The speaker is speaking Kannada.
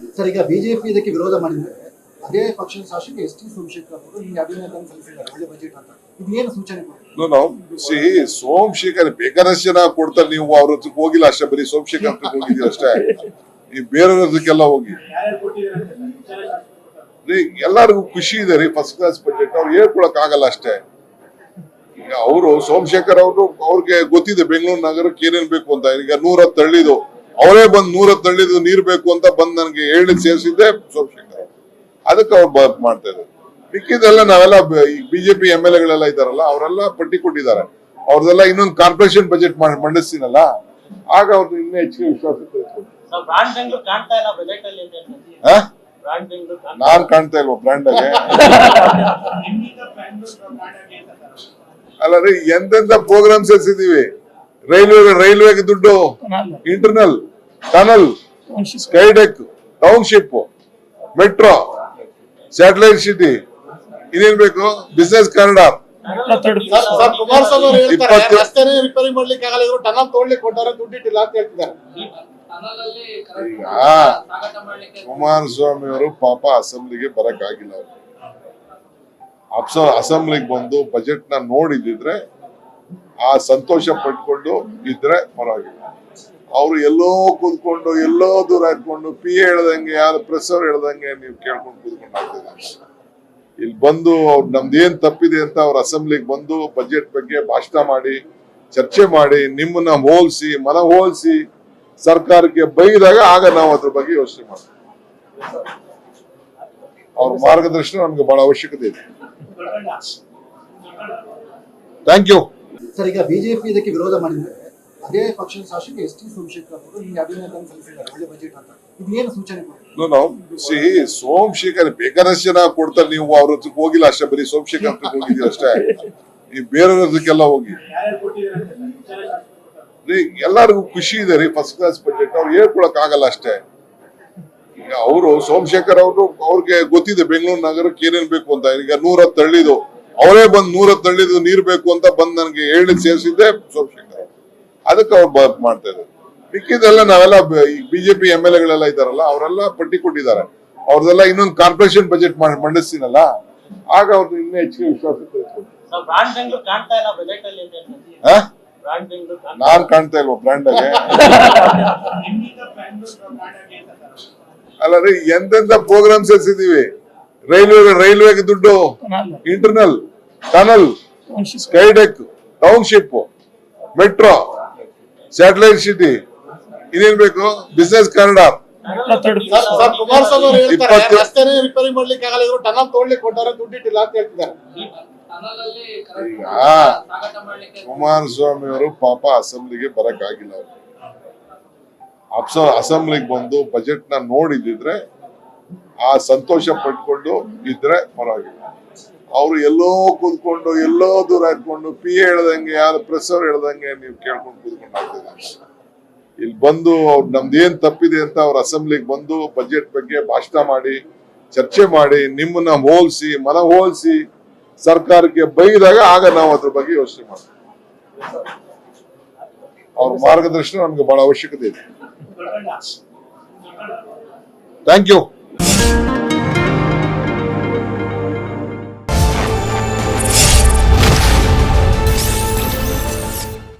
ಸರ್, ಈಗ ಬಿಜೆಪಿ ಇದಕ್ಕೆ ವಿರೋಧ ಮಾಡಿದ್ರೆ ಅದೇ ಪಕ್ಷದ ಶಾಸಕ ಎಸ್ ಟಿ ಸೋಮಶೇಖರ್ ಅವರು ಈ ಅಭಿನಂದನೆ ಸಲ್ಲಿಸಿದ್ದಾರೆ ಒಳ್ಳೆ ಬಜೆಟ್ ಅಂತ. ಇದೇನು ಸೂಚನೆ ಕೊಡ್ತೀವಿ? ಸೋಮಶೇಖರ್ ಬೇಕಾದಷ್ಟು ಜನ ಕೊಡ್ತಾರೆ, ನೀವು ಅವ್ರ ಹತ್ರಕ್ಕೆ ಹೋಗಿಲ್ಲ ಅಷ್ಟೇ, ಬರೀ ಸೋಮಶೇಖರ್ ಹತ್ರಕ್ಕೆ ಹೋಗಿದ್ದೀರ ಅಷ್ಟೇ. ಈ ಬೇರೆಯವ್ರದಕ್ಕೆಲ್ಲ ಹೋಗಿ ಎಲ್ಲರಿಗೂ ಖುಷಿ ಇದೆ ರೀ. ಫಸ್ಟ್ ಕ್ಲಾಸ್ ಬಜೆಟ್ ಅವ್ರು ಹೇಳ್ಕೊಳಕ್ ಆಗಲ್ಲ ಅಷ್ಟೇ. ಈಗ ಅವರು ಸೋಮಶೇಖರ್ ಅವರು ಅವ್ರಿಗೆ ಗೊತ್ತಿದೆ ಬೆಂಗಳೂರು ನಗರಕ್ಕೆ ಏನೇನ್ ಬೇಕು ಅಂತ. ಈಗ 110 ಹಳ್ಳಿದು ಅವರೇ ಬಂದ್ 110 ಹಳ್ಳಿದು ನೀರ್ ಬೇಕು ಅಂತ ಬಂದ್ ನನಗೆ ಹೇಳಿ ಸೇರಿಸಿದ್ದೆ ಸೋಮಶೇಖರ್. ಅದಕ್ಕೆ ಅವ್ರು ಮಾಡ್ತಾ ಇದ್ದಾರೆ. ಮಿಕ್ಕಿದೆಲ್ಲ ನಾವೆಲ್ಲ ಬಿಜೆಪಿ MLA ಗಳೆಲ್ಲ ಇದಾರಲ್ಲ, ಅವರೆಲ್ಲ ಪಟ್ಟಿ ಕೊಟ್ಟಿದ್ದಾರೆ. ಅವ್ರದೆಲ್ಲ ಇನ್ನೊಂದು ಕಾರ್ಪೊರೇಷನ್ ಬಜೆಟ್ ಮಂಡಿಸ್ತೀನಲ್ಲ, ಆಗ ಅವ್ರದ್ದು ಇನ್ನೂ ಹೆಚ್ಚಿಗೆ ವಿಶ್ವಾಸ ತೆಗೆದುಕೊಂಡು. ನಾನ್ ಕಾಣ್ತಾ ಇಲ್ವಾ ಬ್ರ್ಯಾಂಡ್ ಆಗಿ? ಅಲ್ಲ ರೀ, ಎಂತೆಂತ ಪ್ರೋಗ್ರಾಮ್ಸ್ ಎಸಿದೀವಿ. ರೈಲ್ವೆಗೆ ದುಡ್ಡು, internal, tunnel, skydeck, township, metro, satellite city, ಇನ್ನೇನ್ ಬೇಕು, ಬಿಸಿನೆಸ್ ಕಾರಿಡಾರ್. ಕುಮಾರಸ್ವಾಮಿ ರಸ್ತೆನೇ ರಿಪೇರಿ ಮಾಡ್ಲಿಕ್ಕೆ ಆಗಲ್ಲ, ಇವರು ಟನಲ್ ತೋಡ್ಲಿಕ್ಕೆ ಕೊಟ್ಟಾರೆ, ದುಡ್ಡಿಟ್ಟಿಲ್ಲ ಅಂತ ಹೇಳ್ತಿದ್ದಾರೆ. ಈಗ ಕುಮಾರಸ್ವಾಮಿ ಅವರು ಪಾಪ ಅಸೆಂಬ್ಲಿಗೆ ಬರಕ್ ಆಗಿಲ್ಲ. ಅಸೆಂಬ್ಲಿಗೆ ಬಂದು ಬಜೆಟ್ ನ ನೋಡಿದ್ರೆ ಆ ಸಂತೋಷ ಪಟ್ಕೊಂಡು ಇದ್ರೆ ಪರವಾಗಿಲ್ಲ. ಅವ್ರು ಎಲ್ಲೋ ಕೂತ್ಕೊಂಡು ಎಲ್ಲೋ ದೂರ ಇಟ್ಕೊಂಡು PA ಹೇಳ್ದಂಗೆ, ಯಾರು ಪ್ರೆಸ್ ಅವ್ರು ಹೇಳ್ದಂಗೆ ನೀವು ಕೇಳ್ಕೊಂಡು ಕೂತ್ಕೊಂಡು ಆಗ್ತಿದ್ದಾರೆ. ಇಲ್ಲಿ ಬಂದು ಅವ್ರು ನಮ್ದೇನ್ ತಪ್ಪಿದೆ ಅಂತ ಅವ್ರ ಅಸೆಂಬ್ಲಿಗೆ ಬಂದು ಬಜೆಟ್ ಬಗ್ಗೆ ಭಾಷಣ ಮಾಡಿ, ಚರ್ಚೆ ಮಾಡಿ, ನಿಮ್ಮನ್ನ ಹೋಲಿಸಿ, ಮನ ಹೋಲಿಸಿ ಸರ್ಕಾರಕ್ಕೆ ಬೈದಾಗ ಆಗ ನಾವು ಅದ್ರ ಬಗ್ಗೆ ಯೋಚನೆ ಮಾಡ್ತೀವಿ. ಅವ್ರ ಮಾರ್ಗದರ್ಶನ ನಮ್ಗೆ ಬಹಳ ಅವಶ್ಯಕತೆ ಇದೆ. Thank you. ಸರ್, ಈಗ ಬಿಜೆಪಿ ಇದಕ್ಕೆ ವಿರೋಧ ಮಾಡಿದ್ರೆ ಅದೇ ಪಕ್ಷದ ಶಾಸಕ ಎಸ್ ಟಿ ಸೋಮಶೇಖರ್ ಅವರು ಈ ಅಭಿನಂದನೆ ಸಲ್ಲಿಸಿದ್ದಾರೆ ಒಳ್ಳೆ ಬಜೆಟ್ ಅಂತ. ಇದೇನು ಸೂಚನೆ ಕೊಡ್ತೀವಿ? ಸೋಮಶೇಖರ್ ಬೇಕಾದಷ್ಟು ಜನ ಕೊಡ್ತಾರೆ, ನೀವು ಅವ್ರ ಹತ್ರಕ್ಕೆ ಹೋಗಿಲ್ಲ ಅಷ್ಟೇ, ಬರೀ ಸೋಮಶೇಖರ್ ಹತ್ರಕ್ಕೆ ಹೋಗಿದ್ದೀರ ಅಷ್ಟೇ. ಈ ಬೇರೆಯವ್ರದಕ್ಕೆಲ್ಲ ಹೋಗಿ ಎಲ್ಲರಿಗೂ ಖುಷಿ ಇದೆ ರೀ. ಫಸ್ಟ್ ಕ್ಲಾಸ್ ಬಜೆಟ್ ಅವ್ರು ಹೇಳ್ಕೊಳಕ್ ಆಗಲ್ಲ ಅಷ್ಟೇ. ಈಗ ಅವರು ಸೋಮಶೇಖರ್ ಅವರು ಅವ್ರಿಗೆ ಗೊತ್ತಿದೆ ಬೆಂಗಳೂರು ನಗರಕ್ಕೆ ಏನೇನ್ ಬೇಕು ಅಂತ. ಈಗ 110 ಹಳ್ಳಿದು ಅವರೇ ಬಂದ್ 110 ಹಳ್ಳಿದು ನೀರ್ ಬೇಕು ಅಂತ ಬಂದ್ ನನಗೆ ಹೇಳಿ ಸೇರಿಸಿದ್ದೆ ಸೋಮಶೇಖರ್. ಅದಕ್ಕೆ ಅವ್ರು ಮಾಡ್ತಾ ಇದ್ದಾರೆ. ಮಿಕ್ಕಿದೆಲ್ಲ ನಾವೆಲ್ಲ ಬಿಜೆಪಿ MLA ಗಳೆಲ್ಲ ಇದಾರಲ್ಲ, ಅವರೆಲ್ಲ ಪಟ್ಟಿ ಕೊಟ್ಟಿದ್ದಾರೆ. ಅವ್ರದೆಲ್ಲ ಇನ್ನೊಂದು ಕಾರ್ಪೊರೇಷನ್ ಬಜೆಟ್ ಮಂಡಿಸ್ತೀನಲ್ಲ, ಆಗ ಅವ್ರದ್ದು ಇನ್ನೂ ಹೆಚ್ಚಿಗೆ ವಿಶ್ವಾಸ ತೆಗೆದುಕೊಂಡು. ನಾನ್ ಕಾಣ್ತಾ ಇಲ್ವಾ ಬ್ರ್ಯಾಂಡ್ ಆಗಿ? ಅಲ್ಲ ರೀ, ಎಂತೆಂತ ಪ್ರೋಗ್ರಾಮ್ಸ್ ಎಸಿದೀವಿ. ರೈಲ್ವೆಗೆ ದುಡ್ಡು, internal, tunnel, skydeck, township, metro, satellite city, ಇನ್ನೇನ್ ಬೇಕು, ಬಿಸಿನೆಸ್ ಕಾರಿಡಾರ್. ಕುಮಾರಸ್ವಾಮಿ ರಸ್ತೆನೇ ರಿಪೇರಿ ಮಾಡ್ಲಿಕ್ಕೆ ಆಗಲ್ಲ, ಇವರು ಟನಲ್ ತೋಡ್ಲಿಕ್ಕೆ ಕೊಟ್ಟಾರೆ, ದುಡ್ಡಿಟ್ಟಿಲ್ಲ ಅಂತ ಹೇಳ್ತಿದ್ದಾರೆ. ಈಗ ಕುಮಾರಸ್ವಾಮಿ ಅವರು ಪಾಪ ಅಸೆಂಬ್ಲಿಗೆ ಬರಕ್ ಆಗಿಲ್ಲ. ಅಸೆಂಬ್ಲಿಗೆ ಬಂದು ಬಜೆಟ್ ನ ನೋಡಿದ್ರೆ ಆ ಸಂತೋಷ ಪಟ್ಕೊಂಡು ಇದ್ರೆ ಪರವಾಗಿಲ್ಲ. ಅವ್ರು ಎಲ್ಲೋ ಕೂತ್ಕೊಂಡು ಎಲ್ಲೋ ದೂರ ಇಟ್ಕೊಂಡು PA ಹೇಳ್ದಂಗೆ, ಯಾರು ಪ್ರೆಸ್ ಅವ್ರು ಹೇಳ್ದಂಗೆ ನೀವು ಕೇಳ್ಕೊಂಡು ಕೂತ್ಕೊಂಡು ಆಗ್ತಿದ್ದಾರೆ. ಇಲ್ಲಿ ಬಂದು ಅವ್ರು ನಮ್ದೇನ್ ತಪ್ಪಿದೆ ಅಂತ ಅವ್ರ ಅಸೆಂಬ್ಲಿಗೆ ಬಂದು ಬಜೆಟ್ ಬಗ್ಗೆ ಭಾಷಣ ಮಾಡಿ, ಚರ್ಚೆ ಮಾಡಿ, ನಿಮ್ಮನ್ನ ಹೋಲಿಸಿ, ಮನ ಹೋಲಿಸಿ ಸರ್ಕಾರಕ್ಕೆ ಬೈದಾಗ ಆಗ ನಾವು ಅದ್ರ ಬಗ್ಗೆ ಯೋಚನೆ ಮಾಡ್ತೀವಿ. ಅವ್ರ ಮಾರ್ಗದರ್ಶನ ನಮ್ಗೆ ಬಹಳ ಅವಶ್ಯಕತೆ ಇದೆ. Thank you.